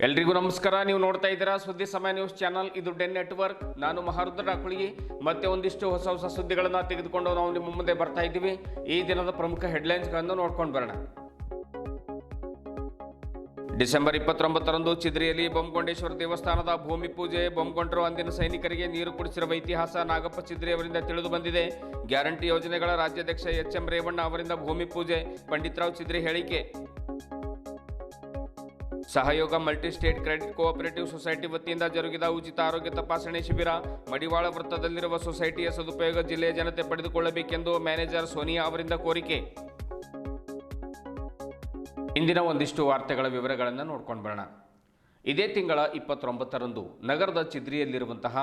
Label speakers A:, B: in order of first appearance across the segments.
A: ಎಲ್ರಿಗೂ ನಮಸ್ಕಾರ. ನೀವು ನೋಡ್ತಾ ಇದ್ದೀರಾ ಸುದ್ದಿ ಸಮಯ ನ್ಯೂಸ್ ಚಾನಲ್. ಇದು ಡೆನ್ ನೆಟ್ವರ್ಕ್. ನಾನು ಮಹಾರುದ್ರ ಡಾಕುಳಿಗಿ. ಮತ್ತೆ ಒಂದಿಷ್ಟು ಹೊಸ ಸುದ್ದಿಗಳನ್ನು ತೆಗೆದುಕೊಂಡು ನಾವು ನಿಮ್ಮ ಮುಂದೆ ಬರ್ತಾ ಇದ್ದೀವಿ. ಈ ದಿನದ ಪ್ರಮುಖ ಹೆಡ್ಲೈನ್ಸ್ಗಳನ್ನು ನೋಡ್ಕೊಂಡು ಬರೋಣ. ಡಿಸೆಂಬರ್ 29ರಂದು ಚಿದ್ರಿಯಲ್ಲಿ ಬೊಮ್ಮಗೊಂಡೇಶ್ವರ ದೇವಸ್ಥಾನದ ಭೂಮಿ ಪೂಜೆ. ಬೊಮ್ಮಗೊಂಡರು ಅಂದಿನ ಸೈನಿಕರಿಗೆ ನೀರು ಕುಡಿಸಿರುವ ಇತಿಹಾಸ ನಾಗಪ್ಪ ಚಿದ್ರಿ ಅವರಿಂದ ತಿಳಿದು ಬಂದಿದೆ. ಗ್ಯಾರಂಟಿ ಯೋಜನೆಗಳ ರಾಜ್ಯಾಧ್ಯಕ್ಷ ಎಚ್.ಎಂ. ರೇವಣ್ಣ ಅವರಿಂದ ಭೂಮಿ ಪೂಜೆ. ಪಂಡಿತರಾವ್ ಚಿದ್ರಿ ಹೇಳಿಕೆ. ಸಹಯೋಗ multi state credit cooperative society ವತಿಯಿಂದ ಜರುಗಿದ ಉಚಿತ ಆರೋಗ್ಯ ತಪಾಸಣೆ ಶಿಬಿರ. ಮಡಿವಾಳ ವೃತ್ತದಲ್ಲಿರುವ ಸೊಸೈಟಿಯ ಸದುಪಯೋಗ ಜಿಲ್ಲೆಯ ಜನತೆ ಪಡೆದುಕೊಳ್ಳಬೇಕೆಂದು ಮ್ಯಾನೇಜರ್ ಸೋನಿಯಾ ಅವರಿಂದ ಕೋರಿಕೆ. ಇಂದಿನ ಒಂದಿಷ್ಟು ವಾರ್ತೆಗಳ ವಿವರಗಳನ್ನು ನೋಡ್ಕೊಂಡು ಬರೋಣ. ಇದೇ ತಿಂಗಳ 29ರಂದು ನಗರದ ಚಿದ್ರಿಯಲ್ಲಿರುವಂತಹ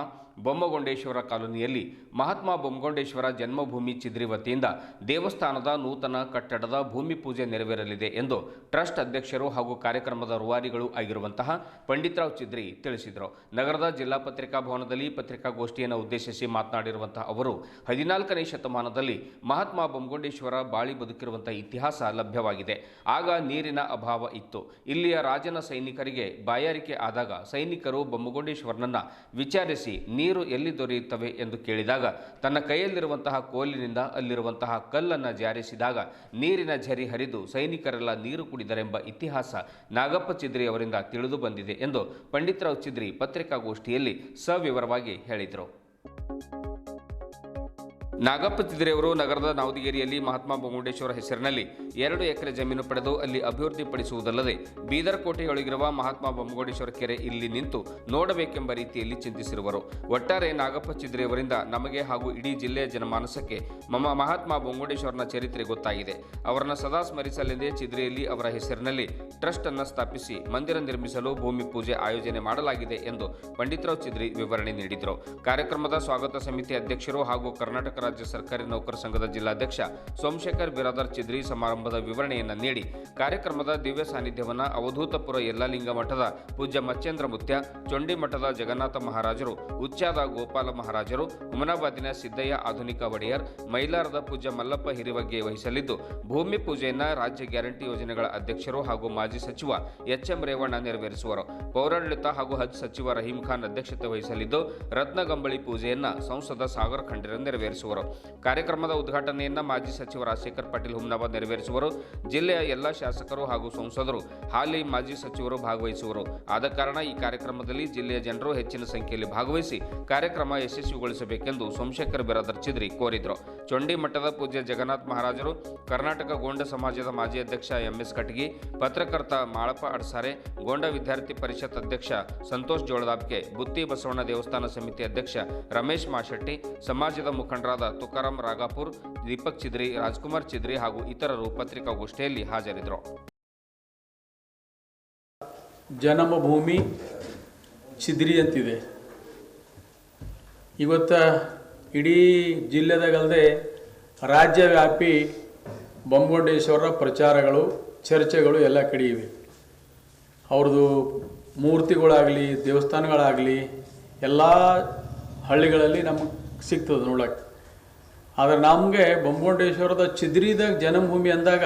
A: ಬೊಮ್ಮಗೊಂಡೇಶ್ವರ ಕಾಲೋನಿಯಲ್ಲಿ ಮಹಾತ್ಮ ಬೊಮ್ಮಗೊಂಡೇಶ್ವರ ಜನ್ಮಭೂಮಿ ಚಿದ್ರಿ ವತಿಯಿಂದ ದೇವಸ್ಥಾನದ ನೂತನ ಕಟ್ಟಡದ ಭೂಮಿ ಪೂಜೆ ನೆರವೇರಲಿದೆ ಎಂದು ಟ್ರಸ್ಟ್ ಅಧ್ಯಕ್ಷರು ಹಾಗೂ ಕಾರ್ಯಕ್ರಮದ ರೂವಾರಿಗಳು ಆಗಿರುವಂತಹ ಪಂಡಿತರಾವ್ ಚಿದ್ರಿ ತಿಳಿಸಿದರು. ನಗರದ ಜಿಲ್ಲಾ ಪತ್ರಿಕಾ ಭವನದಲ್ಲಿ ಪತ್ರಿಕಾಗೋಷ್ಠಿಯನ್ನು ಉದ್ದೇಶಿಸಿ ಮಾತನಾಡಿರುವಂತಹ ಅವರು 14ನೇ ಶತಮಾನದಲ್ಲಿ ಮಹಾತ್ಮ ಬೊಮ್ಮಗೊಂಡೇಶ್ವರ ಬಾಳಿ ಬದುಕಿರುವಂತಹ ಇತಿಹಾಸ ಲಭ್ಯವಾಗಿದೆ. ಆಗ ನೀರಿನ ಅಭಾವ ಇತ್ತು. ಇಲ್ಲಿಯ ರಾಜನ ಸೈನಿಕರಿಗೆ ಬಾಯಾರಿಕೆ ಆದಾಗ ಸೈನಿಕರು ಬೊಮ್ಮಗೊಂಡೇಶ್ವರನನ್ನ ವಿಚಾರಿಸಿ ನೀರು ಎಲ್ಲಿ ದೊರೆಯುತ್ತವೆ ಎಂದು ಕೇಳಿದಾಗ ತನ್ನ ಕೈಯಲ್ಲಿರುವಂತಹ ಕೋಲಿನಿಂದ ಅಲ್ಲಿರುವಂತಹ ಕಲ್ಲನ್ನು ಜಾರಿಸಿದಾಗ ನೀರಿನ ಝರಿ ಹರಿದು ಸೈನಿಕರೆಲ್ಲ ನೀರು ಕುಡಿದರೆಂಬ ಇತಿಹಾಸ ನಾಗಪ್ಪ ಚಿದ್ರಿ ಅವರಿಂದ ತಿಳಿದು ಬಂದಿದೆ ಎಂದು ಪಂಡಿತರಾವ್ ಚಿದ್ರಿ ಪತ್ರಿಕಾಗೋಷ್ಠಿಯಲ್ಲಿ ಸವಿವರವಾಗಿ ಹೇಳಿದರು. ನಾಗಪ್ಪ ಚಿದ್ರಿ ಅವರು ನಗರದ ನಾವದಗಿರಿಯಲ್ಲಿ ಮಹಾತ್ಮ ಬೊಮ್ಮಗೊಂಡೇಶ್ವರ ಹೆಸರಿನಲ್ಲಿ 2 ಎಕರೆ ಜಮೀನು ಪಡೆದು ಅಲ್ಲಿ ಅಭಿವೃದ್ಧಿಪಡಿಸುವುದಲ್ಲದೆ ಬೀದರ್ ಕೋಟೆಯೊಳಗಿರುವ ಮಹಾತ್ಮ ಬೊಮ್ಮಗೊಂಡೇಶ್ವರ ಕೆರೆ ಇಲ್ಲಿ ನಿಂತು ನೋಡಬೇಕೆಂಬ ರೀತಿಯಲ್ಲಿ ಚಿಂತಿಸಿರುವರು. ಒಟ್ಟಾರೆ ನಾಗಪ್ಪ ಚಿದ್ರಿ ಅವರಿಂದ ನಮಗೆ ಹಾಗೂ ಇಡೀ ಜಿಲ್ಲೆಯ ಜನಮಾನಸಕ್ಕೆ ಮಹಾತ್ಮ ಬೊಮ್ಮಗೊಂಡೇಶ್ವರನ ಚರಿತ್ರೆ ಗೊತ್ತಾಗಿದೆ. ಅವರನ್ನು ಸದಾ ಸ್ಮರಿಸಲೆಂದೇ ಚಿದ್ರಿಯಲ್ಲಿ ಅವರ ಹೆಸರಿನಲ್ಲಿ ಟ್ರಸ್ಟ್ ಅನ್ನು ಸ್ಥಾಪಿಸಿ ಮಂದಿರ ನಿರ್ಮಿಸಲು ಭೂಮಿ ಪೂಜೆ ಆಯೋಜನೆ ಮಾಡಲಾಗಿದೆ ಎಂದು ಪಂಡಿತರಾವ್ ಚಿದ್ರಿ ವಿವರಣೆ ನೀಡಿದರು. ಕಾರ್ಯಕ್ರಮದ ಸ್ವಾಗತ ಸಮಿತಿ ಅಧ್ಯಕ್ಷರು ಹಾಗೂ ಕರ್ನಾಟಕ ರಾಜ್ಯ ಸರ್ಕಾರಿ ನೌಕರ ಸಂಘದ ಜಿಲ್ಲಾಧ್ಯಕ್ಷ ಸೋಮಶೇಖರ್ ಬಿರಾದರ್ ಚಿದ್ರಿ ಸಮಾರಂಭದ ವಿವರಣೆಯನ್ನು ನೀಡಿ ಕಾರ್ಯಕ್ರಮದ ದಿವ್ಯ ಸಾನ್ನಿಧ್ಯವನ್ನು ಅವಧೂತಪುರ ಯಲ್ಲಾಲಿಂಗ ಮಠದ ಪೂಜ್ಯ ಮಚ್ಚೇಂದ್ರ ಮುತ್ಯ, ಚೊಂಡಿ ಮಠದ ಜಗನ್ನಾಥ ಮಹಾರಾಜರು, ಉಚ್ಚಾದ ಗೋಪಾಲ ಮಹಾರಾಜರು, ಹುಮನಾಬಾದಿನ ಸಿದ್ದಯ್ಯ ಆಧುನಿಕ ಒಡೆಯರ್, ಮೈಲಾರದ ಪೂಜ್ಯ ಮಲ್ಲಪ್ಪ ಹಿರಿವಗ್ಗೆ ವಹಿಸಲಿದ್ದು ಭೂಮಿ ಪೂಜೆಯನ್ನು ರಾಜ್ಯ ಗ್ಯಾರಂಟಿ ಯೋಜನೆಗಳ ಅಧ್ಯಕ್ಷರು ಹಾಗೂ ಮಾಜಿ ಸಚಿವ ಎಚ್.ಎಂ. ರೇವಣ್ಣ ನೆರವೇರಿಸುವರು. ಪೌರಾಡಳಿತ ಹಾಗೂ ಹಜ್ ಸಚಿವ ರಹೀಂ ಖಾನ್ ಅಧ್ಯಕ್ಷತೆ ವಹಿಸಲಿದ್ದು ರತ್ನಗಂಬಳಿ ಪೂಜೆಯನ್ನು ಸಂಸದ ಸಾಗರ್ ಖಂಡ್ರೆ ನೆರವೇರಿಸುವರು. ಕಾರ್ಯಕ್ರಮದ ಉದ್ಘಾಟನೆಯನ್ನು ಮಾಜಿ ಸಚಿವ ರಾಜಶೇಖರ್ ಪಾಟೀಲ್ ಹುಮ್ನಾಬಾದ್ ನೆರವೇರಿಸುವರು. ಜಿಲ್ಲೆಯ ಎಲ್ಲ ಶಾಸಕರು ಹಾಗೂ ಸಂಸದರು, ಹಾಲಿ ಮಾಜಿ ಸಚಿವರು ಭಾಗವಹಿಸುವರು. ಆದ ಕಾರಣ ಈ ಕಾರ್ಯಕ್ರಮದಲ್ಲಿ ಜಿಲ್ಲೆಯ ಜನರು ಹೆಚ್ಚಿನ ಸಂಖ್ಯೆಯಲ್ಲಿ ಭಾಗವಹಿಸಿ ಕಾರ್ಯಕ್ರಮ ಯಶಸ್ವಿಗೊಳಿಸಬೇಕೆಂದು ಸೋಮಶೇಖರ್ ಬಿರಾದರ್ ಚಿದ್ರಿ ಕೋರಿದರು. ಚೊಂಡಿ ಮಠದ ಪೂಜ್ಯ ಜಗನ್ನಾಥ ಮಹಾರಾಜರು, ಕರ್ನಾಟಕ ಗೋಂಡ ಸಮಾಜದ ಮಾಜಿ ಅಧ್ಯಕ್ಷ ಎಂ.ಎಸ್. ಕಟಗಿ, ಪತ್ರಕರ್ತ ಮಾಳಪ್ಪ ಅಡಸಾರೆ, ಗೋಂಡ ವಿದ್ಯಾರ್ಥಿ ಪರಿಷತ್ ಅಧ್ಯಕ್ಷ ಸಂತೋಷ್ ಜೋಳದಾಬ್ಕೆ, ಬುತ್ತಿ ಬಸವಣ್ಣ ದೇವಸ್ಥಾನ ಸಮಿತಿ ಅಧ್ಯಕ್ಷ ರಮೇಶ್ ಮಾಶೆಟ್ಟಿ, ಸಮಾಜದ ಮುಖಂಡರಾದ ತುಕಾರಾಮ್ ರಾಗಾಪುರ್, ದೀಪಕ್ ಚಿದ್ರಿ, ರಾಜ್ಕುಮಾರ್ ಚಿದ್ರಿ ಹಾಗೂ ಇತರರು ಪತ್ರಿಕಾಗೋಷ್ಠಿಯಲ್ಲಿ ಹಾಜರಿದ್ದರು.
B: ಜನ್ಮಭೂಮಿ ಚಿದ್ರಿ ಅಂತಿದೆ. ಇವತ್ತ ಇಡೀ ಜಿಲ್ಲೆದಾಗಲ್ಲದೆ ರಾಜ್ಯವ್ಯಾಪಿ ಬೊಮ್ಮಗೊಂಡೇಶ್ವರ ಪ್ರಚಾರಗಳು, ಚರ್ಚೆಗಳು ಎಲ್ಲ ಕಡೆ ಇವೆ. ಅವ್ರದ್ದು ಮೂರ್ತಿಗಳಾಗಲಿ, ದೇವಸ್ಥಾನಗಳಾಗಲಿ ಎಲ್ಲ ಹಳ್ಳಿಗಳಲ್ಲಿ ನಮಗೆ ಸಿಗ್ತದೆ ನೋಡೋಕ್ಕೆ. ಆದರೆ ನಮಗೆ ಬೊಮ್ಮಗೊಂಡೇಶ್ವರದ ಚಿದ್ರಿದಾಗ ಜನ್ಮಭೂಮಿ ಅಂದಾಗ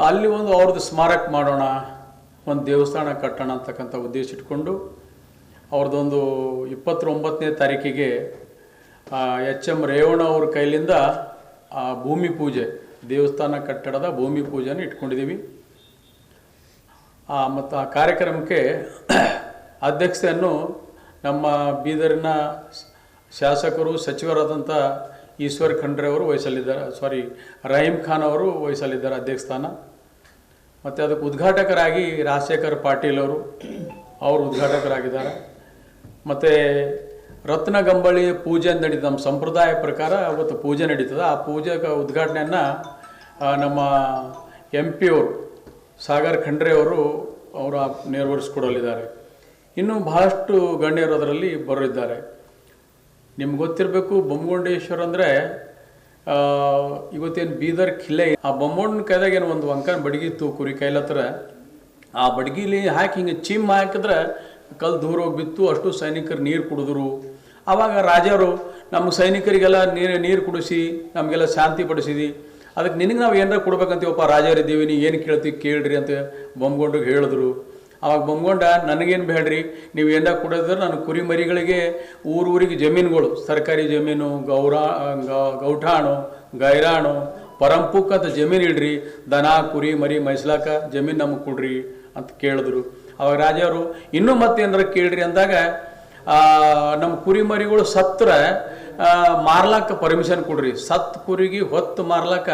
B: ಅಲ್ಲಿ ಒಂದು ಅವ್ರದ್ದು ಸ್ಮಾರಕ ಮಾಡೋಣ, ಒಂದು ದೇವಸ್ಥಾನ ಕಟ್ಟೋಣ ಅಂತಕ್ಕಂಥ ಉದ್ದೇಶ ಇಟ್ಕೊಂಡು ಅವ್ರದ್ದೊಂದು 29ನೇ ತಾರೀಕಿಗೆ ಎಚ್.ಎಂ. ರೇವಣ್ಣ ಅವ್ರ ಕೈಲಿಂದ ಭೂಮಿ ಪೂಜೆ, ದೇವಸ್ಥಾನ ಕಟ್ಟಡದ ಭೂಮಿ ಪೂಜೆನ ಇಟ್ಕೊಂಡಿದ್ದೀವಿ. ಮತ್ತು ಆ ಕಾರ್ಯಕ್ರಮಕ್ಕೆ ಅಧ್ಯಕ್ಷತೆಯನ್ನು ನಮ್ಮ ಬೀದರಿನ ಶಾಸಕರು, ಸಚಿವರಾದಂಥ ಈಶ್ವರ್ ಖಂಡ್ರೆ ಅವರು ವಹಿಸಲಿದ್ದಾರೆ. ರಹೀಂ ಖಾನ್ ಅವರು ವಹಿಸಲಿದ್ದಾರೆ ಅಧ್ಯಕ್ಷಸ್ಥಾನ. ಮತ್ತು ಅದಕ್ಕೆ ಉದ್ಘಾಟಕರಾಗಿ ರಾಜಶೇಖರ್ ಪಾಟೀಲ್ ಅವರು ಉದ್ಘಾಟಕರಾಗಿದ್ದಾರೆ. ಮತ್ತು ರತ್ನಗಂಬಳಿ ಪೂಜೆ ನಡೀತದೆ. ನಮ್ಮ ಸಂಪ್ರದಾಯ ಪ್ರಕಾರ ಅವತ್ತು ಪೂಜೆ ನಡೀತದೆ. ಆ ಪೂಜೆಗೆ ಉದ್ಘಾಟನೆಯನ್ನು ನಮ್ಮ MP ಅವರು ಸಾಗರ್ ಖಂಡ್ರೆ ಅವರು ನೆರವೇರಿಸ್ಕೊಡಲಿದ್ದಾರೆ. ಇನ್ನೂ ಬಹಳಷ್ಟು ಗಣ್ಯರು ಅದರಲ್ಲಿ ಬರಲಿದ್ದಾರೆ. ನಿಮ್ಗೆ ಗೊತ್ತಿರಬೇಕು, ಬೊಮ್ಮಗೊಂಡೇಶ್ವರ ಅಂದರೆ ಇವತ್ತೇನು ಬೀದರ್ ಕಿಲೆ, ಆ ಬೊಮ್ಮಗೊಂಡನ ಕೈದಾಗ ಏನು ಒಂದು ವಂಕನ ಬಡಗಿತ್ತು ಕುರಿ ಕೈಲತ್ರ. ಆ ಬಡಗಿಲಿ ಹಾಕಿ ಹಿಂಗೆ ಚಿಮ್ ಹಾಕಿದ್ರೆ ಕಲ್ಲು ದೂರ ಹೋಗಿ ಬಿತ್ತು. ಅಷ್ಟು ಸೈನಿಕರು ನೀರು ಕುಡಿದ್ರು. ಆವಾಗ ರಾಜರು ನಮ್ಮ ಸೈನಿಕರಿಗೆಲ್ಲ ನೀರು ಕುಡಿಸಿ ನಮಗೆಲ್ಲ ಶಾಂತಿ ಪಡಿಸಿದಿ, ಅದಕ್ಕೆ ನಿನಗೆ ನಾವು ಏನಾರ ಕೊಡ್ಬೇಕಂತೀವಪ್ಪ, ರಾಜರಿದ್ದೀವಿ, ನೀ ಏನು ಕೇಳ್ತೀವಿ ಕೇಳ್ರಿ ಅಂತ ಬೊಮ್ಮಗೊಂಡಿಗೆ ಹೇಳಿದ್ರು. ಅವಾಗ ಬೊಮ್ಗೊಂಡ ನನಗೇನು ಬೇಡ್ರಿ, ನೀವು ಏನಾರ ಕೊಡೋದ್ರೆ ನಾನು ಕುರಿ ಮರಿಗಳಿಗೆ ಊರಿಗೆ ಜಮೀನುಗಳು, ಸರ್ಕಾರಿ ಜಮೀನು, ಗೌಠಾಣು, ಗೈರಾಣು, ಪರಂಪುಕ್ ಅಂತ ಜಮೀನು ಇಡ್ರಿ, ದನ ಕುರಿ ಮರಿ ಮೈಸ್ಲಾಕ ಜಮೀನು ನಮಗೆ ಕೊಡ್ರಿ ಅಂತ ಕೇಳಿದ್ರು. ಅವಾಗ ರಾಜವರು ಇನ್ನೂ ಮತ್ತೇನಾರ ಕೇಳ್ರಿ ಅಂದಾಗ ನಮ್ಮ ಕುರಿ ಮರಿಗಳು ಸತ್ರ ಮಾರ್ಲಾಕ ಪರ್ಮಿಷನ್ ಕೊಡ್ರಿ, ಸತ್ತು ಕುರಿಗೆ ಹೊತ್ತು ಮಾರ್ಲಾಕ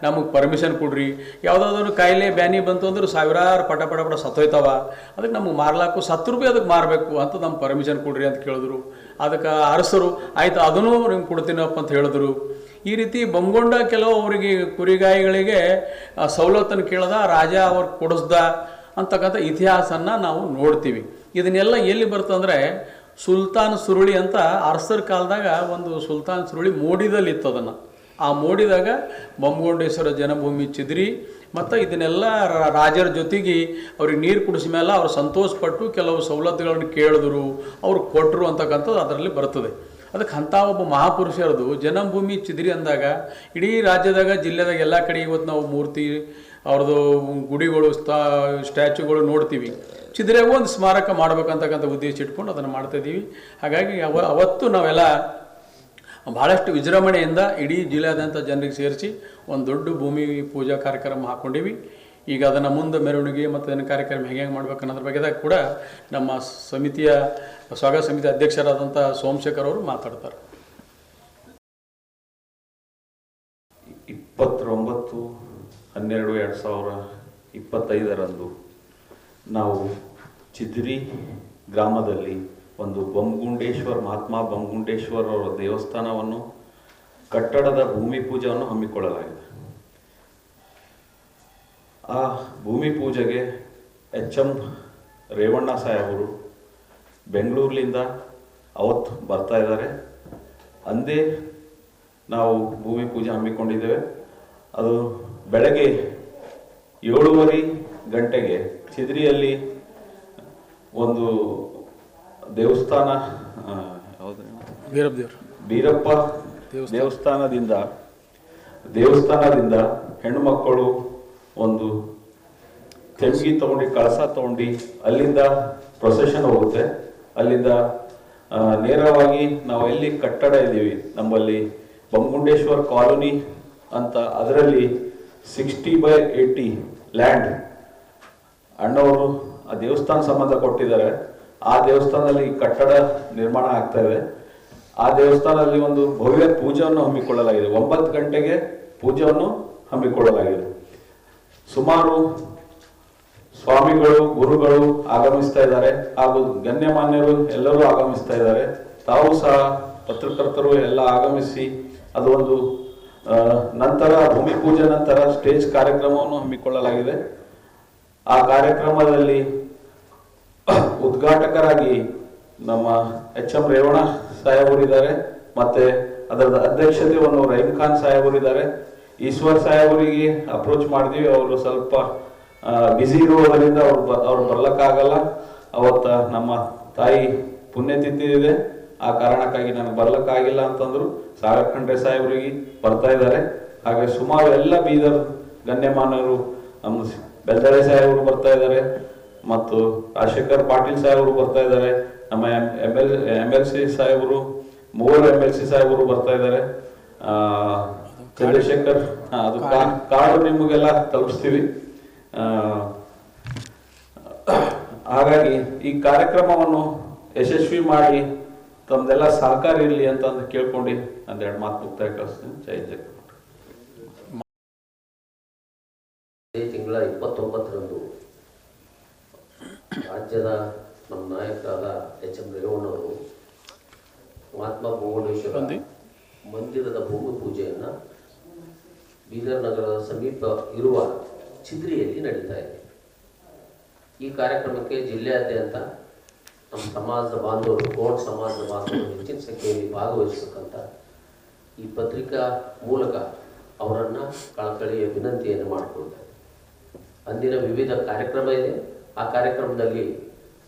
B: ನಮಗೆ ಪರ್ಮಿಷನ್ ಕೊಡ್ರಿ, ಯಾವುದಾದ್ರು ಕಾಯಿಲೆ ಬ್ಯಾನಿ ಬಂತು ಅಂದ್ರೆ ಸಾವಿರಾರು ಪಟ ಸತ್ತೋಯ್ತಾವ, ಅದಕ್ಕೆ ನಮಗೆ ಮಾರ್ಲಾಕು ಸತ್ತು ರೂಪಾಯಿ ಅದಕ್ಕೆ ಮಾರಬೇಕು ಅಂತ ನಮ್ಗೆ ಪರ್ಮಿಷನ್ ಕೊಡ್ರಿ ಅಂತ ಕೇಳಿದ್ರು. ಅದಕ್ಕೆ ಅರಸರು ಆಯ್ತು ಅದನ್ನೂ ನಿಮ್ಗೆ ಕೊಡ್ತೀನಪ್ಪ ಅಂತ ಹೇಳಿದ್ರು. ಈ ರೀತಿ ಬೊಮ್ಗೊಂಡ ಕೆಲವು ಅವರಿಗೆ ಕುರಿಗಾಯಿಗಳಿಗೆ ಸವಲತ್ತನ್ನು ಕೇಳ್ದ, ರಾಜ ಅವ್ರಿಗೆ ಕೊಡಿಸ್ದ ಅಂತಕ್ಕಂಥ ಇತಿಹಾಸನ ನಾವು ನೋಡ್ತೀವಿ. ಇದನ್ನೆಲ್ಲ ಎಲ್ಲಿ ಬರ್ತಂದರೆ ಸುಲ್ತಾನ್ ಸುರುಳಿ ಅಂತ ಅರಸರ ಕಾಲದಾಗ ಒಂದು ಸುಲ್ತಾನ್ ಸುರುಳಿ ಮೋಡಿದಲ್ಲಿ ಇತ್ತು. ಅದನ್ನು ಆ ಮೋಡಿದಾಗ ಬೊಮ್ಮಗೊಂಡೇಶ್ವರ ಜನಭೂಮಿ ಚಿದ್ರಿ ಮತ್ತು ಇದನ್ನೆಲ್ಲ ರಾಜರ ಜೊತೆಗೆ ಅವ್ರಿಗೆ ನೀರು ಕುಡಿಸಿದ ಮೇಲೆ ಅವ್ರು ಸಂತೋಷಪಟ್ಟು ಕೆಲವು ಸವಲತ್ತುಗಳನ್ನು ಕೇಳಿದ್ರು, ಅವ್ರು ಕೊಟ್ಟರು ಅಂತಕ್ಕಂಥದ್ದು ಅದರಲ್ಲಿ ಬರ್ತದೆ. ಅದಕ್ಕೆ ಅಂಥ ಒಬ್ಬ ಮಹಾಪುರುಷರದು ಜನಭೂಮಿ ಚಿದ್ರಿ ಅಂದಾಗ ಇಡೀ ರಾಜ್ಯದಾಗ ಜಿಲ್ಲೆದಾಗ ಎಲ್ಲ ಕಡೆ ಇವತ್ತು ನಾವು ಮೂರ್ತಿ ಅವ್ರದ್ದು ಗುಡಿಗಳು ಸ್ಟ್ಯಾಚ್ಯುಗಳು ನೋಡ್ತೀವಿ. ಚಿದ್ರೆಗೂ ಒಂದು ಸ್ಮಾರಕ ಮಾಡ್ಬೇಕಂತಕ್ಕಂಥ ಉದ್ದೇಶ ಇಟ್ಕೊಂಡು ಅದನ್ನು ಮಾಡ್ತಾಯಿದ್ದೀವಿ. ಹಾಗಾಗಿ ಅವತ್ತು ನಾವೆಲ್ಲ ಭಾಳಷ್ಟು ವಿಜೃಂಭಣೆಯಿಂದ ಇಡೀ ಜಿಲ್ಲೆಯಾದಂಥ ಜನರಿಗೆ ಸೇರಿಸಿ ಒಂದು ದೊಡ್ಡ ಭೂಮಿ ಪೂಜಾ ಕಾರ್ಯಕ್ರಮ ಹಾಕ್ಕೊಂಡಿವಿ. ಈಗ ಅದನ್ನು ಮುಂದೆ ಮೆರವಣಿಗೆ ಮತ್ತು ಅದನ್ನು ಕಾರ್ಯಕ್ರಮ ಹೇಗೆ ಮಾಡ್ಬೇಕು ಅನ್ನೋದ್ರ ಬಗ್ಗೆದಾಗ ಕೂಡ ನಮ್ಮ ಸ್ವಾಗತ ಸಮಿತಿ ಅಧ್ಯಕ್ಷರಾದಂಥ ಸೋಮಶೇಖರ್ ಅವರು ಮಾತಾಡ್ತಾರೆ.
C: 29/12/2025 ನಾವು ಚಿದ್ರಿ ಗ್ರಾಮದಲ್ಲಿ ಒಂದು ಮಹಾತ್ಮ ಬೊಮ್ಮಗುಂಡೇಶ್ವರ ಅವರ ದೇವಸ್ಥಾನವನ್ನು ಕಟ್ಟಡದ ಭೂಮಿ ಪೂಜೆಯನ್ನು ಹಮ್ಮಿಕೊಳ್ಳಲಾಗಿದೆ. ಆ ಭೂಮಿ ಪೂಜೆಗೆ HM ರೇವಣ್ಣ ಸಾಹೇಬರು ಬೆಂಗಳೂರಿನಿಂದ ಅವತ್ತು ಬರ್ತಾ ಇದ್ದಾರೆ. ಅಂದೇ ನಾವು ಭೂಮಿ ಪೂಜೆ ಹಮ್ಮಿಕೊಂಡಿದ್ದೇವೆ. ಅದು ಬೆಳಗ್ಗೆ 7:30 ಗಂಟೆಗೆ ಚಿದ್ರಿಯಲ್ಲಿ ಒಂದು ದೇವಸ್ಥಾನ ಬೀರಪ್ಪ ದೇವಸ್ಥಾನದಿಂದ ಹೆಣ್ಣು ಮಕ್ಕಳು ಒಂದು ತೆಂಗಿ ತಗೊಂಡು ಕಳಸ ತಗೊಂಡು ಅಲ್ಲಿಂದ ಪ್ರೊಸೆಷನ್ ಹೋಗುತ್ತೆ. ಅಲ್ಲಿಂದ ನೇರವಾಗಿ ನಾವು ಎಲ್ಲಿ ಕಟ್ಟಡ ಇದ್ದೀವಿ ನಮ್ಮಲ್ಲಿ ಬೊಮ್ಮಗುಂಡೇಶ್ವರ ಕಾಲೋನಿ ಅಂತ, ಅದರಲ್ಲಿ 60/80 ಲ್ಯಾಂಡ್ ಅಣ್ಣವರು ಆ ದೇವಸ್ಥಾನ ಸಂಬಂಧ ಕೊಟ್ಟಿದ್ದಾರೆ. ಆ ದೇವಸ್ಥಾನದಲ್ಲಿ ಕಟ್ಟಡ ನಿರ್ಮಾಣ ಆಗ್ತಾ ಇದೆ. ಆ ದೇವಸ್ಥಾನದಲ್ಲಿ ಒಂದು ಭವ್ಯ ಪೂಜೆಯನ್ನು ಹಮ್ಮಿಕೊಳ್ಳಲಾಗಿದೆ. 9 ಗಂಟೆಗೆ ಪೂಜೆಯನ್ನು ಹಮ್ಮಿಕೊಳ್ಳಲಾಗಿದೆ. ಸುಮಾರು ಸ್ವಾಮಿಗಳು ಗುರುಗಳು ಆಗಮಿಸ್ತಾ ಇದ್ದಾರೆ, ಹಾಗೂ ಗಣ್ಯಮಾನ್ಯರು ಎಲ್ಲರೂ ಆಗಮಿಸ್ತಾ ಇದ್ದಾರೆ. ತಾವು ಸಹ ಪತ್ರಕರ್ತರು ಎಲ್ಲ ಆಗಮಿಸಿ ಅದು ಒಂದು ನಂತರ ಭೂಮಿ ಪೂಜೆ ನಂತರ ಸ್ಟೇಜ್ ಕಾರ್ಯಕ್ರಮವನ್ನು ಹಮ್ಮಿಕೊಳ್ಳಲಾಗಿದೆ. ಆ ಕಾರ್ಯಕ್ರಮದಲ್ಲಿ ಉದ್ಘಾಟಕರಾಗಿ ನಮ್ಮ HM ರೇವಣ್ಣ ಸಾಹೇಬರಿದ್ದಾರೆ, ಮತ್ತೆ ಅದರ ಅಧ್ಯಕ್ಷತೆಯನ್ನು ರಹೀಮ್ ಖಾನ್ ಸಾಹೇಬರಿದ್ದಾರೆ. ಈಶ್ವರ್ ಸಾಹೇಬರಿಗೆ ಅಪ್ರೋಚ್ ಮಾಡಿದ್ವಿ, ಅವರು ಸ್ವಲ್ಪ ಬ್ಯುಸಿ ಇರುವುದರಿಂದ ಅವ್ರು ಬರ್ಲಿಕ್ಕಾಗಲ್ಲ. ಅವತ್ತ ನಮ್ಮ ತಾಯಿ ಪುಣ್ಯತಿಥಿ ಇದೆ, ಆ ಕಾರಣಕ್ಕಾಗಿ ನನಗೆ ಬರ್ಲಿಕ್ಕಾಗಿಲ್ಲ ಅಂತಂದ್ರು. ಸಾಗರ್ ಖಂಡ್ರೆ ಸಾಹೇಬರಿಗೆ ಬರ್ತಾ ಇದ್ದಾರೆ. ಹಾಗೆ ಸುಮಾರು ಎಲ್ಲ ಬೀದರ್ ಗಣ್ಯಮಾನ್ಯರು, ನಮ್ಮ ಬೆಲ್ದಳೆ ಸಾಹೇಬರು ಬರ್ತಾ ಇದ್ದಾರೆ, ಮತ್ತು ರಾಜಶೇಖರ್ ಪಾಟೀಲ್ ಸಾಹೇಬರು ಬರ್ತಾ ಇದ್ದಾರೆ. ನಮ್ಮ MLC ಸಾಹೇಬರು, 3 MLC ಸಾಹೇಬರು ಬರ್ತಾ ಇದ್ದಾರೆ. ಚಂದ್ರಶೇಖರ್, ಅದು ಕಾರ್ಡು ನಿಮಗೆಲ್ಲ ತಲುಪಿಸ್ತೀವಿ. ಹಾಗಾಗಿ ಈ ಕಾರ್ಯಕ್ರಮವನ್ನು ಯಶಸ್ವಿ ಮಾಡಿ ತಮ್ದೆಲ್ಲ ಸಹಕಾರ ಇರಲಿ ಅಂತ ಕೇಳ್ಕೊಂಡು ಒಂದೆರಡು ಮಾತು ಮುಕ್ತಾಯ ಕಳಿಸ್ತೀನಿ. ಜೈ ಜೈ.
D: ತಿಂಗಳ 29ರಂದು ರಾಜ್ಯದ ನಮ್ಮ ನಾಯಕರಾದ HM ರೇವಣ್ಣವರು ಮಹಾತ್ಮ ಬೊಮ್ಮಗುಂಡೇಶ್ವರ ಮಂದಿರದ ಭೂಮಿ ಪೂಜೆಯನ್ನು ಬೀದರ್ ನಗರದ ಸಮೀಪ ಇರುವ ಚಿದ್ರಿಯಲ್ಲಿ ನಡೀತಾ ಇದೆ. ಈ ಕಾರ್ಯಕ್ರಮಕ್ಕೆ ಜಿಲ್ಲೆಯಾದ್ಯಂತ ನಮ್ಮ ಸಮಾಜದ ಬಾಂಧವರು, ಗೋಂಡ್ ಸಮಾಜದ ಬಾಂಧವರು ಹೆಚ್ಚಿನ ಸಂಖ್ಯೆಯಲ್ಲಿ ಭಾಗವಹಿಸಬೇಕಂತ ಈ ಪತ್ರಿಕಾ ಮೂಲಕ ಅವರನ್ನು ಕಳಕಳಿಯ ವಿನಂತಿಯನ್ನು ಮಾಡಿಕೊಳ್ತಾರೆ. ಅಂದಿನ ವಿವಿಧ ಕಾರ್ಯಕ್ರಮ ಇದೆ. ಆ ಕಾರ್ಯಕ್ರಮದಲ್ಲಿ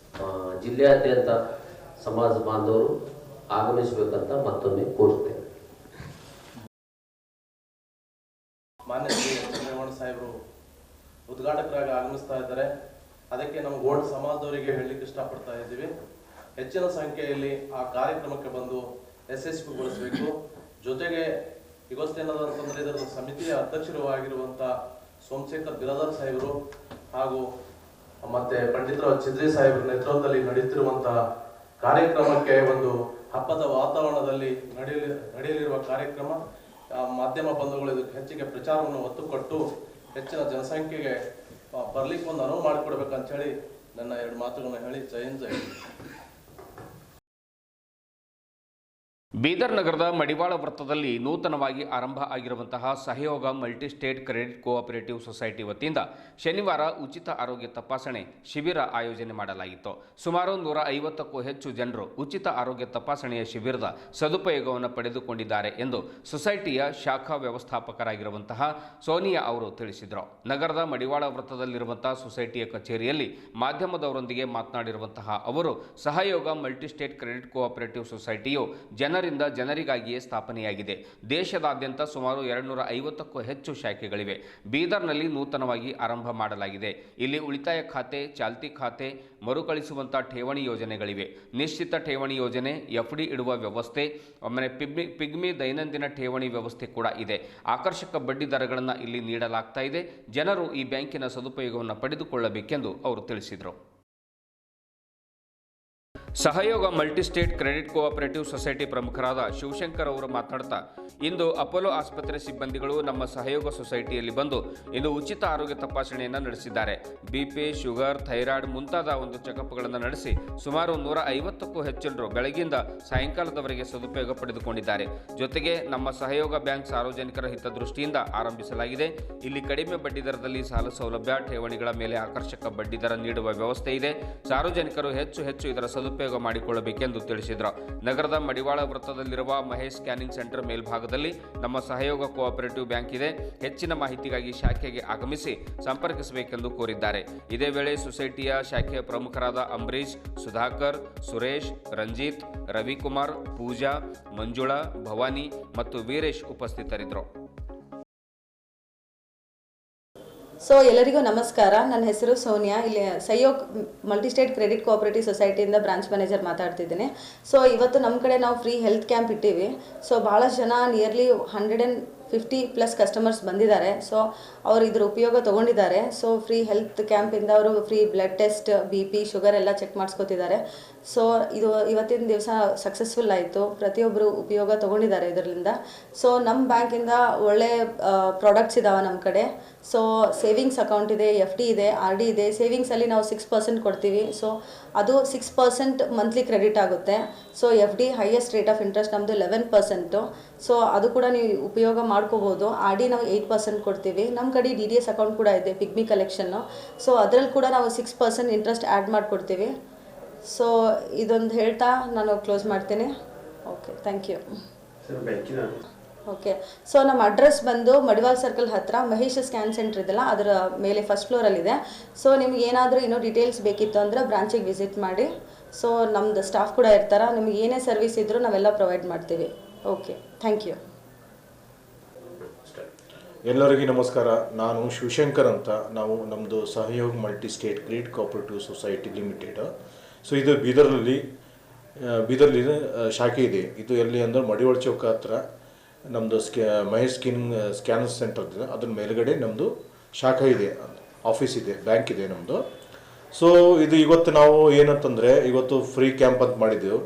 D: ಜಿಲ್ಲೆಯಾದ್ಯಂತ ಸಮಾಜ ಬಾಂಧವರು ಆಗಮಿಸಬೇಕಂತ ಮತ್ತೊಮ್ಮೆ ಕೋರುತ್ತೇವೆ.
E: ಮಾನ್ಯ ಶ್ರೀ ರೇವಣ್ಣ ಸಾಹೇಬರು ಉದ್ಘಾಟಕರಾಗಿ ಆಗಮಿಸ್ತಾ ಇದ್ದಾರೆ. ಅದಕ್ಕೆ ನಮ್ಮ ಗೋಲ್ಡ್ ಸಮಾಜದವರಿಗೆ ಹೇಳಲಿಕ್ಕೆ ಇಷ್ಟಪಡ್ತಾ ಇದ್ದೀವಿ. ಹೆಚ್ಚಿನ ಸಂಖ್ಯೆಯಲ್ಲಿ ಆ ಕಾರ್ಯಕ್ರಮಕ್ಕೆ ಬಂದು ಯಶಸ್ವಿಗೊಳಿಸಬೇಕು. ಜೊತೆಗೆ ಇವತ್ತೇನದಂತಂದ್ರೆ ಇದರ ಸಮಿತಿಯ ಅಧ್ಯಕ್ಷರು ಆಗಿರುವಂಥ ಸೋಮಶೇಖರ್ ಬಿರಾದರ್ ಸಾಹೇಬರು ಹಾಗೂ ಮತ್ತೆ ಪಂಡಿತರಾವ್ ಚಿದ್ರಿ ಸಾಹೇಬರ ನೇತೃತ್ವದಲ್ಲಿ ನಡೆಯುತ್ತಿರುವಂತಹ ಕಾರ್ಯಕ್ರಮಕ್ಕೆ ಒಂದು ಹಬ್ಬದ ವಾತಾವರಣದಲ್ಲಿ ನಡೆಯಲಿರುವ ಕಾರ್ಯಕ್ರಮ. ಮಾಧ್ಯಮ ಬಂಧುಗಳು ಇದಕ್ಕೆ ಹೆಚ್ಚಿಗೆ ಪ್ರಚಾರವನ್ನು ಒತ್ತು ಕೊಟ್ಟು ಹೆಚ್ಚಿನ ಜನಸಂಖ್ಯೆಗೆ ಬರ್ಲಿಕ್ಕೆ ಒಂದು ಅನುವು ಮಾಡಿಕೊಡ್ಬೇಕಂತ ಹೇಳಿ ನನ್ನ 2 ಮಾತುಗಳನ್ನು ಹೇಳಿ ಜೈ ಹಿಂದ್ ಜೈ.
A: ಬೀದರ್ ನಗರದ ಮಡಿವಾಳ ವೃತ್ತದಲ್ಲಿ ನೂತನವಾಗಿ ಆರಂಭ ಆಗಿರುವಂತಹ ಸಹಯೋಗ multi state credit cooperative society ವತಿಯಿಂದ ಶನಿವಾರ ಉಚಿತ ಆರೋಗ್ಯ ತಪಾಸಣೆ ಶಿಬಿರ ಆಯೋಜನೆ ಮಾಡಲಾಗಿತ್ತು. ಸುಮಾರು 150ಕ್ಕೂ ಹೆಚ್ಚು ಜನರು ಉಚಿತ ಆರೋಗ್ಯ ತಪಾಸಣೆಯ ಶಿಬಿರದ ಸದುಪಯೋಗವನ್ನು ಪಡೆದುಕೊಂಡಿದ್ದಾರೆ ಎಂದು ಸೊಸೈಟಿಯ ಶಾಖಾ ವ್ಯವಸ್ಥಾಪಕರಾಗಿರುವಂತಹ ಸೋನಿಯಾ ಅವರು ತಿಳಿಸಿದರು. ನಗರದ ಮಡಿವಾಳ ವೃತ್ತದಲ್ಲಿರುವಂತಹ ಸೊಸೈಟಿಯ ಕಚೇರಿಯಲ್ಲಿ ಮಾಧ್ಯಮದವರೊಂದಿಗೆ ಮಾತನಾಡಿರುವಂತಹ ಅವರು ಸಹಯೋಗ ಮಲ್ಟಿ ಸ್ಟೇಟ್ ಕ್ರೆಡಿಟ್ ಕೋಆಪರೇಟಿವ್ ಸೊಸೈಟಿಯು ಜನರಿಗಾಗಿಯೇ ಸ್ಥಾಪನೆಯಾಗಿದೆ. ದೇಶದಾದ್ಯಂತ ಸುಮಾರು 250ಕ್ಕೂ ಹೆಚ್ಚು ಶಾಖೆಗಳಿವೆ. ಬೀದರ್ನಲ್ಲಿ ನೂತನವಾಗಿ ಆರಂಭ ಮಾಡಲಾಗಿದೆ. ಇಲ್ಲಿ ಉಳಿತಾಯ ಖಾತೆ, ಚಾಲ್ತಿ ಖಾತೆ, ಮರುಕಳಿಸುವಂಥ ಠೇವಣಿ ಯೋಜನೆಗಳಿವೆ. ನಿಶ್ಚಿತ ಠೇವಣಿ ಯೋಜನೆ, ಎಫ್ಡಿ ಇಡುವ ವ್ಯವಸ್ಥೆ, ಆಮೇಲೆ ಪಿಗ್ಮಿ ದೈನಂದಿನ ಠೇವಣಿ ವ್ಯವಸ್ಥೆ ಕೂಡ ಇದೆ. ಆಕರ್ಷಕ ಬಡ್ಡಿ ದರಗಳನ್ನು ಇಲ್ಲಿ ನೀಡಲಾಗ್ತಾ ಇದೆ. ಜನರು ಈ ಬ್ಯಾಂಕಿನ ಸದುಪಯೋಗವನ್ನು ಪಡೆದುಕೊಳ್ಳಬೇಕೆಂದು ಅವರು ತಿಳಿಸಿದರು. ಸಹಯೋಗ ಮಲ್ಟಿಸ್ಟೇಟ್ ಕ್ರೆಡಿಟ್ ಕೋಆಪರೇಟಿವ್ ಸೊಸೈಟಿ ಪ್ರಮುಖರಾದ ಶಿವಶಂಕರ್ ಅವರು ಮಾತನಾಡ್ತಾ, ಇಂದು ಅಪೋಲೋ ಆಸ್ಪತ್ರೆ ಸಿಬ್ಬಂದಿಗಳು ನಮ್ಮ ಸಹಯೋಗ ಸೊಸೈಟಿಯಲ್ಲಿ ಬಂದು ಇಂದು ಉಚಿತ ಆರೋಗ್ಯ ತಪಾಸಣೆಯನ್ನು ನಡೆಸಿದ್ದಾರೆ. ಬಿಪಿ, ಶುಗರ್, ಥೈರಾಯ್ಡ್ ಮುಂತಾದ ಒಂದು ಚೆಕಪ್ಗಳನ್ನು ನಡೆಸಿ ಸುಮಾರು 150ಕ್ಕೂ ಹೆಚ್ಚಿನರು ಬೆಳಗಿಂದ ಸಾಯಂಕಾಲದವರೆಗೆ ಸದುಪಯೋಗ ಪಡೆದುಕೊಂಡಿದ್ದಾರೆ. ಜೊತೆಗೆ ನಮ್ಮ ಸಹಯೋಗ ಬ್ಯಾಂಕ್ ಸಾರ್ವಜನಿಕರ ಹಿತದೃಷ್ಟಿಯಿಂದ ಆರಂಭಿಸಲಾಗಿದೆ. ಇಲ್ಲಿ ಕಡಿಮೆ ಬಡ್ಡಿ ದರದಲ್ಲಿ ಸಾಲ ಸೌಲಭ್ಯ, ಠೇವಣಿಗಳ ಮೇಲೆ ಆಕರ್ಷಕ ಬಡ್ಡಿ ದರ ನೀಡುವ ವ್ಯವಸ್ಥೆ ಇದೆ. ಸಾರ್ವಜನಿಕರು ಹೆಚ್ಚು ಇದರ ಸದುಪಯೋಗ ಮಾಡಿಕೊಳ್ಳಬೇಕೆಂದು ತಿಳಿಸಿದರು. ನಗರದ ಮಡಿವಾಳ ವೃತ್ತದಲ್ಲಿರುವ ಮಹೇಶ್ ಸ್ಕ್ಯಾನಿಂಗ್ ಸೆಂಟರ್ ಮೇಲ್ಭಾಗದಲ್ಲಿ ನಮ್ಮ ಸಹಯೋಗ ಕೋಆಪರೇಟಿವ್ ಬ್ಯಾಂಕ್ ಇದೆ. ಹೆಚ್ಚಿನ ಮಾಹಿತಿಗಾಗಿ ಶಾಖೆಗೆ ಆಗಮಿಸಿ ಸಂಪರ್ಕಿಸಬೇಕೆಂದು ಕೋರಿದ್ದಾರೆ. ಇದೇ ವೇಳೆ ಸೊಸೈಟಿಯ ಶಾಖೆಯ ಪ್ರಮುಖರಾದ ಅಂಬರೀಶ್, ಸುಧಾಕರ್, ಸುರೇಶ್, ರಂಜಿತ್, ರವಿಕುಮಾರ್, ಪೂಜಾ, ಮಂಜುಳಾ, ಭವಾನಿ ಮತ್ತು ವೀರೇಶ್ ಉಪಸ್ಥಿತರಿದ್ದರು.
F: ಸೊ ಎಲ್ಲರಿಗೂ ನಮಸ್ಕಾರ. ನನ್ನ ಹೆಸರು ಸೋನಿಯಾ. ಇಲ್ಲಿ ಸಹಯೋಗ್ ಮಲ್ಟಿಸ್ಟೇಟ್ ಕ್ರೆಡಿಟ್ ಕೋಆಪರೇಟಿವ್ ಸೊಸೈಟಿಯಿಂದ ಬ್ರಾಂಚ್ ಮ್ಯಾನೇಜರ್ ಮಾತಾಡ್ತಿದ್ದೀನಿ. ಸೊ ಇವತ್ತು ನಮ್ಮ ಕಡೆ ನಾವು ಫ್ರೀ ಹೆಲ್ತ್ ಕ್ಯಾಂಪ್ ಇಟ್ಟಿವಿ. ಸೊ ಭಾಳಷ್ಟು ಜನ ನಿಯರ್ಲಿ 150+ ಕಸ್ಟಮರ್ಸ್ ಬಂದಿದ್ದಾರೆ. ಸೊ ಅವರು ಇದ್ರ ಉಪಯೋಗ ತೊಗೊಂಡಿದ್ದಾರೆ. ಸೊ ಫ್ರೀ ಹೆಲ್ತ್ ಕ್ಯಾಂಪಿಂದ ಅವರು free blood test, BP, sugar ಎಲ್ಲ ಚೆಕ್ ಮಾಡಿಸ್ಕೊತಿದ್ದಾರೆ. ಸೊ ಇದು ಇವತ್ತಿನ ದಿವಸ ಸಕ್ಸಸ್ಫುಲ್ ಆಯಿತು. ಪ್ರತಿಯೊಬ್ಬರು ಉಪಯೋಗ ತೊಗೊಂಡಿದ್ದಾರೆ ಇದರಿಂದ. ಸೊ ನಮ್ಮ ಬ್ಯಾಂಕಿಂದ ಒಳ್ಳೆ ಪ್ರಾಡಕ್ಟ್ಸ್ ಇದ್ದಾವೆ ನಮ್ಮ ಕಡೆ. ಸೊ ಸೇವಿಂಗ್ಸ್ ಅಕೌಂಟ್ ಇದೆ, FD ಇದೆ, RD ಇದೆ. ಸೇವಿಂಗ್ಸಲ್ಲಿ ನಾವು 6% ಕೊಡ್ತೀವಿ. ಸೊ ಅದು 6% ಮಂತ್ಲಿ ಕ್ರೆಡಿಟ್ ಆಗುತ್ತೆ. So FD highest rate of interest ನಮ್ಮದು 11%. ಸೊ ಅದು ಕೂಡ ನೀವು ಉಪಯೋಗ ಮಾಡ್ಕೋಬೋದು. RD ನಾವು 8% ಕೊಡ್ತೀವಿ. ನಮ್ಮ ಕಡೆ DDS ಅಕೌಂಟ್ ಕೂಡ ಇದೆ, ಪಿಗ್ಮಿ ಕಲೆಕ್ಷನ್ನು. ಸೊ ಅದರಲ್ಲಿ ಕೂಡ ನಾವು 6% ಇಂಟ್ರೆಸ್ಟ್ ಆ್ಯಡ್ ಮಾಡಿಕೊಡ್ತೀವಿ. ಸೊ ಇದೊಂದು ಹೇಳ್ತಾ ನಾನು ಕ್ಲೋಸ್ ಮಾಡ್ತೀನಿ. Okay, thank you. Okay, so ನಮ್ಮ ಅಡ್ರೆಸ್ ಬಂದು ಮಡಿವಾಲ್ ಸರ್ಕಲ್ ಹತ್ತಿರ ಮಹೇಶ್ ಸ್ಕ್ಯಾನ್ ಸೆಂಟರ್ ಇದೆಲ್ಲ ಅದರ ಮೇಲೆ ಫಸ್ಟ್ ಫ್ಲೋರಲ್ಲಿದೆ. ಸೊ ನಿಮ್ಗೆ ಏನಾದರೂ ಇನ್ನೂ ಡೀಟೇಲ್ಸ್ ಬೇಕಿತ್ತು ಅಂದರೆ ಬ್ರಾಂಚಿಗೆ ವಿಸಿಟ್ ಮಾಡಿ. ಸೊ ನಮ್ಮದು ಸ್ಟಾಫ್ ಕೂಡ ಇರ್ತಾರೆ. ನಿಮ್ಗೆ ಏನೇ ಸರ್ವಿಸ್ ಇದ್ದರೂ ನಾವೆಲ್ಲ ಪ್ರೊವೈಡ್ ಮಾಡ್ತೀವಿ. Okay, thank you.
G: ಎಲ್ಲರಿಗೂ ನಮಸ್ಕಾರ. ನಾನು ಶಿವಶಂಕರ್ ಅಂತ. ನಾವು ನಮ್ಮದು Sahayog multi state credit cooperative society limited. So ಇದು ಬೀದರಲ್ಲಿ ಶಾಖೆ ಇದೆ. ಇದು ಎಲ್ಲಿ ಅಂದರೆ ಮಡಿವಾಳ ಚೌಕ ಹತ್ರ ನಮ್ಮದು ಮಹೇಶ್ ಸ್ಕ್ಯಾನ್ ಸೆಂಟರ್ ಇದೆ. ಅದ್ರ ಮೇಲ್ಗಡೆ ನಮ್ಮದು ಶಾಖೆ ಇದೆ, ಆಫೀಸ್ ಇದೆ, ಬ್ಯಾಂಕ್ ಇದೆ ನಮ್ಮದು. ಸೊ ಇದು ಇವತ್ತು ನಾವು ಏನಂತಂದರೆ ಇವತ್ತು ಫ್ರೀ ಕ್ಯಾಂಪ್ ಅಂತ ಮಾಡಿದ್ದೆವು.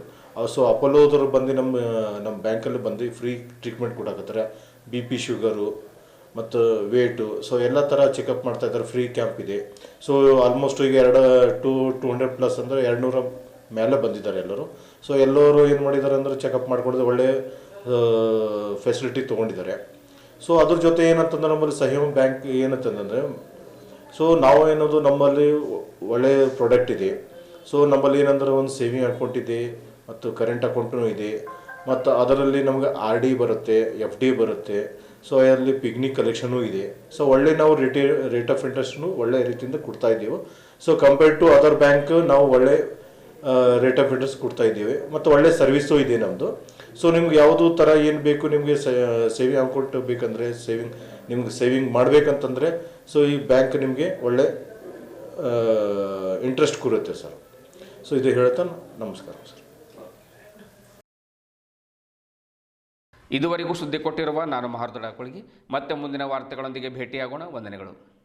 G: ಸೊ ಅಪೋಲೋದ್ರು ಬಂದು ನಮ್ಮ ಬ್ಯಾಂಕಲ್ಲಿ ಬಂದು ಫ್ರೀ ಟ್ರೀಟ್ಮೆಂಟ್ ಕೊಡಕತ್ತಾರೆ. BP, ಶುಗರು ಮತ್ತು ವೇಟು, ಸೊ ಎಲ್ಲ ಥರ ಚೆಕಪ್ ಮಾಡ್ತಾಯಿದ್ದಾರೆ. ಫ್ರೀ ಕ್ಯಾಂಪ್ ಇದೆ. ಸೊ ಆಲ್ಮೋಸ್ಟ್ ಈಗ 200+ ಅಂದರೆ 200 ಮೇಲೆ ಬಂದಿದ್ದಾರೆ ಎಲ್ಲರೂ. ಸೊ ಎಲ್ಲರೂ ಏನು ಮಾಡಿದ್ದಾರೆ ಅಂದರೆ ಚೆಕಪ್ ಮಾಡ್ಕೊಂಡಿದ್ದು ಒಳ್ಳೆ ಫೆಸಿಲಿಟಿ ತೊಗೊಂಡಿದ್ದಾರೆ. ಸೊ ಅದ್ರ ಜೊತೆ ಏನಂತಂದ್ರೆ ನಮ್ಮಲ್ಲಿ ಸಹಯೋಗ ಬ್ಯಾಂಕ್ ಏನಂತಂದರೆ, ಸೊ ನಾವು ಏನದು ನಮ್ಮಲ್ಲಿ ಒಳ್ಳೆಯ ಪ್ರಾಡಕ್ಟ್ ಇದೆ. ಸೊ ನಮ್ಮಲ್ಲಿ ಏನಂದ್ರೆ ಒಂದು ಸೇವಿಂಗ್ ಅಕೌಂಟ್ ಇದೆ ಮತ್ತು ಕರೆಂಟ್ ಅಕೌಂಟೂ ಇದೆ. ಮತ್ತು ಅದರಲ್ಲಿ ನಮಗೆ RD ಬರುತ್ತೆ, FD ಬರುತ್ತೆ. ಸೊ ಅದರಲ್ಲಿ ಪಿಗ್ನಿ ಕಲೆಕ್ಷನೂ ಇದೆ. ಸೊ ಒಳ್ಳೆ ನಾವು ರೇಟ್ ಆಫ್ ಇಂಟ್ರೆಸ್ಟ್ನು ಒಳ್ಳೆ ರೀತಿಯಿಂದ ಕೊಡ್ತಾ ಇದ್ದೀವಿ. So compared to other bank ನಾವು ಒಳ್ಳೆ ರೇಟ್ ಆಫ್ ಇಂಟ್ರೆಸ್ಟ್ ಕೊಡ್ತಾ ಇದ್ದೀವಿ ಮತ್ತು ಒಳ್ಳೆ ಸರ್ವಿಸು ಇದೆ ನಮ್ಮದು. ಸೊ ನಿಮ್ಗೆ ಯಾವುದು ಥರ ಏನು ಬೇಕು, ನಿಮಗೆ ಸೇವಿಂಗ್ ಅಕೌಂಟ್ ಬೇಕಂದರೆ ನಿಮ್ಗೆ ಸೇವಿಂಗ್ ಮಾಡಬೇಕಂತಂದರೆ ಸೊ ಈ ಬ್ಯಾಂಕ್ ನಿಮಗೆ ಒಳ್ಳೆ ಇಂಟ್ರೆಸ್ಟ್ ಕೂರುತ್ತೆ ಸರ್. ಸೊ ಇದು ಹೇಳ್ತಾ ನಮಸ್ಕಾರ ಸರ್.
A: ಇದುವರೆಗೂ ಸುದ್ದಿ ಕೊಟ್ಟಿರುವ ನಾನು ಮಹಾರ್ದೊಡ ಕುಳಗಿ. ಮತ್ತೆ ಮುಂದಿನ ವಾರ್ತೆಗಳೊಂದಿಗೆ ಭೇಟಿಯಾಗೋಣ. ವಂದನೆಗಳು.